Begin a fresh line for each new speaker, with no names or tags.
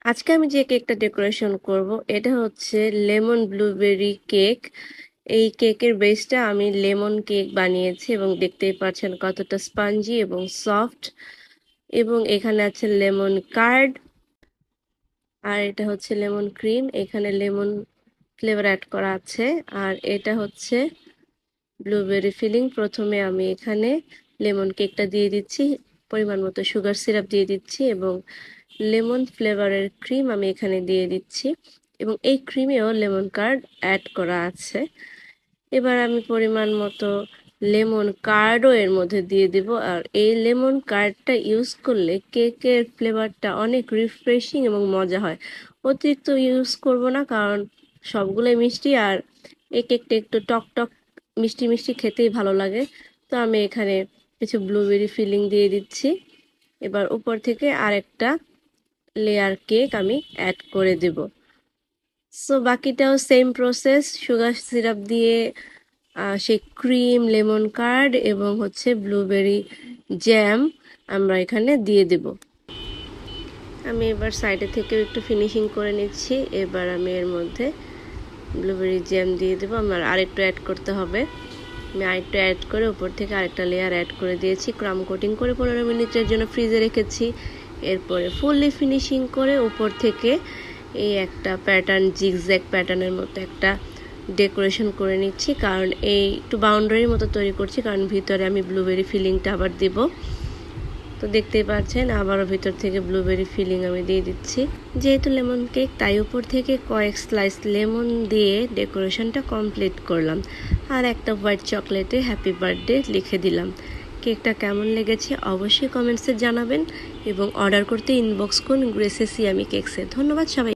আজকে আমি যে কেকটা ডেকোরেশন করব এটা হচ্ছে লেমন ব্লুবেরি কেক। এই কেকের বেসটা আমি লেমন কেক বানিয়েছি এবং দেখতেই পাচ্ছেন কতটা স্পঞ্জি এবং সফট। এবং এখানে আছে লেমন কার্ড, আর এটা হচ্ছে লেমন ক্রিম, এখানে লেমন ফ্লেভার অ্যাড করা আছে। আর এটা হচ্ছে ব্লুবেরি ফিলিং। প্রথমে আমি এখানে লেমন কেকটা দিয়ে দিচ্ছি, পরিমাণ মতো সুগার সিরাপ দিয়ে দিচ্ছি এবং লেমন ফ্লেভারের ক্রিম আমি এখানে দিয়ে দিচ্ছি এবং এই ক্রিমেও লেমন কার্ড অ্যাড করা আছে। এবার আমি পরিমাণ মতো লেমন কার্ডও এর মধ্যে দিয়ে দিব। আর এই লেমন কার্ডটা ইউজ করলে কেকের ফ্লেভারটা অনেক রিফ্রেশিং এবং মজা হয়। অতিরিক্ত ইউজ করব না, কারণ সবগুলোই মিষ্টি আর এই কেকটা একটু টক টক মিষ্টি মিষ্টি খেতেই ভালো লাগে। তো আমি এখানে কিছু ব্লুবেরি ফিলিং দিয়ে দিচ্ছি। এবার উপর থেকে আরেকটা লেয়ার কেক আমি অ্যাড করে দেব। সো বাকিটাও সেম প্রসেস, সুগার সিরাপ দিয়ে সেই ক্রিম, লেমন কার্ড এবং হচ্ছে ব্লুবেরি জ্যাম আমরা এখানে দিয়ে দেব। আমি এবার সাইডে থেকেও একটু ফিনিশিং করে নিচ্ছি। এবার আমি এর মধ্যে ব্লুবেরি জ্যাম দিয়ে দেবো। আমার আরেকটু অ্যাড করতে হবে। আমি আরেকটু অ্যাড করে উপর থেকে আরেকটা লেয়ার অ্যাড করে দিয়েছি। ক্রাম কোটিং করে 15 মিনিটের জন্য ফ্রিজে রেখেছি। এরপরে ফুললি ফিনিশিং করে উপর থেকে এই একটা প্যাটার্ন, জিগজ্যাগ প্যাটার্নের মতো একটা ডেকোরেশন করে নিচ্ছি, কারণ এই একটু বাউন্ডারির মতো তৈরি করছি, কারণ ভিতরে আমি ব্লুবেরি ফিলিংটা আবার দিব। তো দেখতেই পাচ্ছেন আবারও ভিতর থেকে ব্লুবেরি ফিলিং আমি দিয়ে দিচ্ছি। যেহেতু লেমন কেক তাই উপর থেকে কয়েক স্লাইস লেমন দিয়ে ডেকোরেশনটা কমপ্লিট করলাম। আর একটা হোয়াইট চকলেটে হ্যাপি বার্থডে লিখে দিলাম। কেকটা কেমন লেগেছে অবশ্যই কমেন্টসে জানাবেন এবং অর্ডার করতে ইনবক্স করুন গ্রেসে সিয়ামি কেকসে। ধন্যবাদ সবাই।